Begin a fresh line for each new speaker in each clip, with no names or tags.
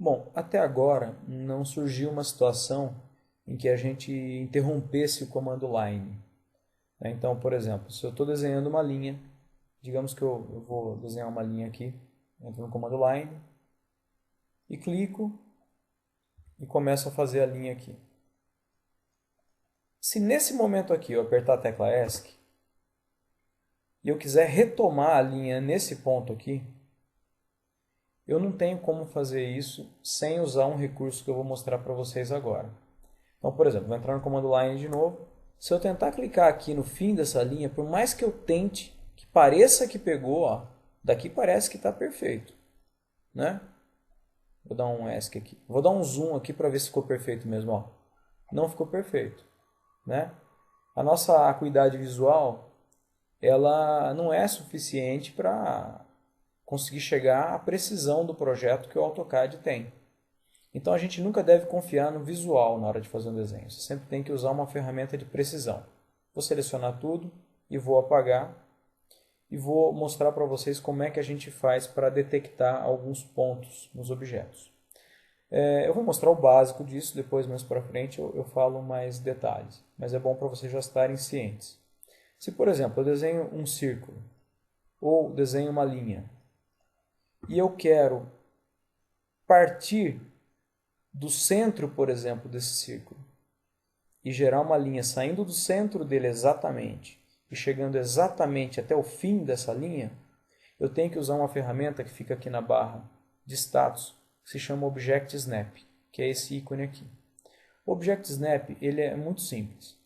Bom, até agora não surgiu uma situação em que a gente interrompesse o comando line. Então, por exemplo, se eu estou desenhando uma linha, digamos que eu vou desenhar uma linha aqui, entro no comando line e clico e começo a fazer a linha aqui. Se nesse momento aqui eu apertar a tecla ESC e eu quiser retomar a linha nesse ponto aqui, eu não tenho como fazer isso sem usar um recurso que eu vou mostrar para vocês agora. Então, por exemplo, vou entrar no comando line de novo. Se eu tentar clicar aqui no fim dessa linha, por mais que eu tente, que pareça que pegou, ó, daqui parece que está perfeito, né? Vou dar um ESC aqui. Vou dar um zoom aqui para ver se ficou perfeito mesmo, ó. Não ficou perfeito, né? A nossa acuidade visual, ela não é suficiente para conseguir chegar à precisão do projeto que o AutoCAD tem. Então a gente nunca deve confiar no visual na hora de fazer um desenho. Você sempre tem que usar uma ferramenta de precisão. Vou selecionar tudo e vou apagar e vou mostrar para vocês como é que a gente faz para detectar alguns pontos nos objetos. Eu vou mostrar o básico disso, depois mais para frente eu falo mais detalhes, mas é bom para vocês já estarem cientes. Se, por exemplo, eu desenho um círculo ou desenho uma linha e eu quero partir do centro, por exemplo, desse círculo e gerar uma linha saindo do centro dele exatamente e chegando exatamente até o fim dessa linha, eu tenho que usar uma ferramenta que fica aqui na barra de status, que se chama Object Snap, que é esse ícone aqui. O Object Snap ele é muito simples.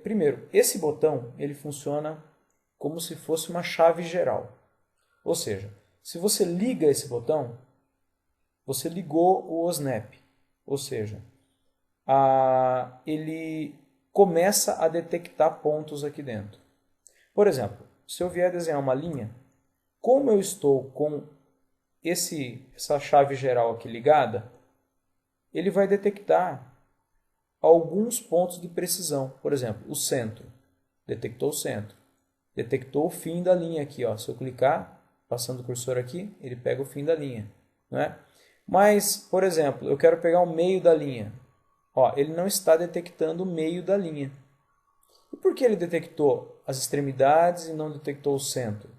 Primeiro, esse botão ele funciona como se fosse uma chave geral. Ou seja, se você liga esse botão, você ligou o Snap. Ou seja, ele começa a detectar pontos aqui dentro. Por exemplo, se eu vier desenhar uma linha, como eu estou com essa chave geral aqui ligada, ele vai detectar alguns pontos de precisão. Por exemplo, o centro. Detectou o centro. Detectou o fim da linha aqui. Ó. Se eu clicar, passando o cursor aqui, ele pega o fim da linha. Não é? Mas, por exemplo, eu quero pegar o meio da linha. Ó, ele não está detectando o meio da linha. E por que ele detectou as extremidades e não detectou o centro?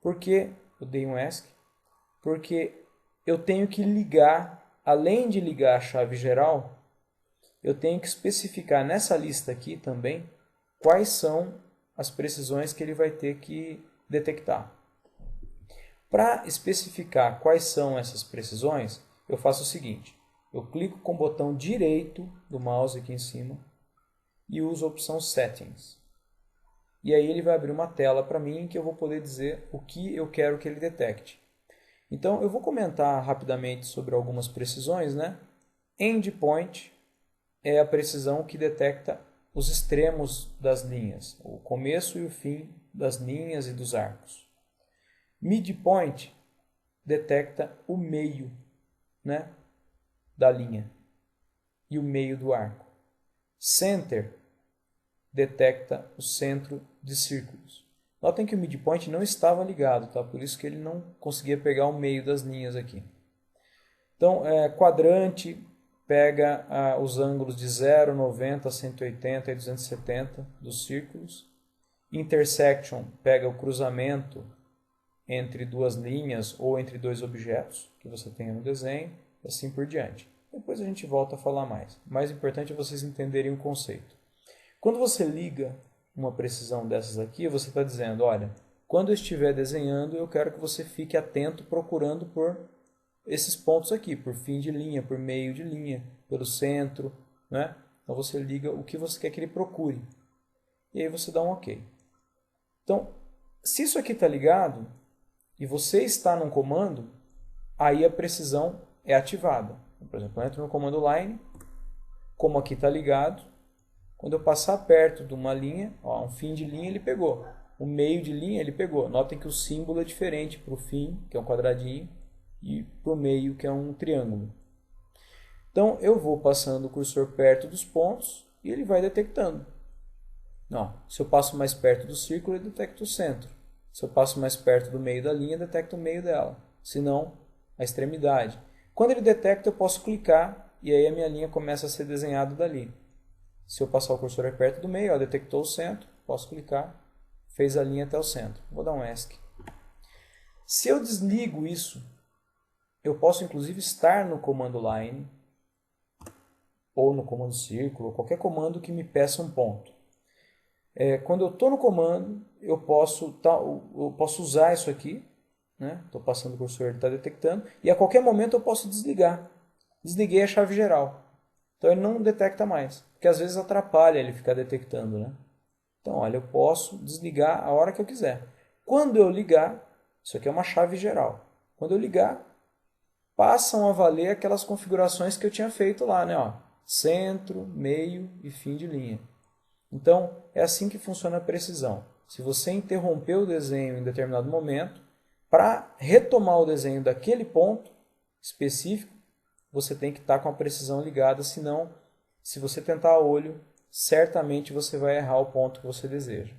Porque, eu dei um ESC, porque eu tenho que ligar, além de ligar a chave geral, eu tenho que especificar nessa lista aqui também quais são as precisões que ele vai ter que detectar. Para especificar quais são essas precisões, eu faço o seguinte. Eu clico com o botão direito do mouse aqui em cima e uso a opção Settings. E aí ele vai abrir uma tela para mim que eu vou poder dizer o que eu quero que ele detecte. Então eu vou comentar rapidamente sobre algumas precisões, né? Endpoint é a precisão que detecta os extremos das linhas, o começo e o fim das linhas e dos arcos. Midpoint detecta o meio, né, da linha e o meio do arco. Center detecta o centro de círculos. Notem que o midpoint não estava ligado, tá? Por isso que ele não conseguia pegar o meio das linhas aqui. Então, quadrante pega os ângulos de 0, 90, 180 e 270 dos círculos. Intersection pega o cruzamento entre duas linhas ou entre dois objetos que você tenha no desenho, e assim por diante. Depois a gente volta a falar mais. O mais importante é vocês entenderem o conceito. Quando você liga uma precisão dessas aqui, você está dizendo, olha, quando eu estiver desenhando, eu quero que você fique atento procurando por esses pontos aqui, por fim de linha, por meio de linha, pelo centro, né? Então você liga o que você quer que ele procure. E aí você dá um OK. Então, se isso aqui está ligado e você está num comando, aí a precisão é ativada. Por exemplo, eu entro no comando line, como aqui está ligado, quando eu passar perto de uma linha, ó, um fim de linha ele pegou, o meio de linha ele pegou. Notem que o símbolo é diferente para o fim, que é um quadradinho, e para o meio, que é um triângulo. Então eu vou passando o cursor perto dos pontos e ele vai detectando. Ó, se eu passo mais perto do círculo, ele detecta o centro. Se eu passo mais perto do meio da linha, detecta o meio dela. Se não, a extremidade. Quando ele detecta, eu posso clicar e aí a minha linha começa a ser desenhada dali. Se eu passar o cursor perto do meio, ó, detectou o centro, posso clicar, fez a linha até o centro. Vou dar um ESC. Se eu desligo isso, eu posso inclusive estar no comando line, ou no comando círculo, ou qualquer comando que me peça um ponto. Quando eu estou no comando, eu posso usar isso aqui, né? Estou passando o cursor, ele está detectando, e a qualquer momento eu posso desligar. Desliguei a chave geral. Então ele não detecta mais, porque às vezes atrapalha ele ficar detectando, né? Então, olha, eu posso desligar a hora que eu quiser. Quando eu ligar, isso aqui é uma chave geral. Quando eu ligar, passam a valer aquelas configurações que eu tinha feito lá, né? Ó, centro, meio e fim de linha. Então, é assim que funciona a precisão. Se você interromper o desenho em determinado momento, para retomar o desenho daquele ponto específico, você tem que estar com a precisão ligada, senão, se você tentar a olho, certamente você vai errar o ponto que você deseja.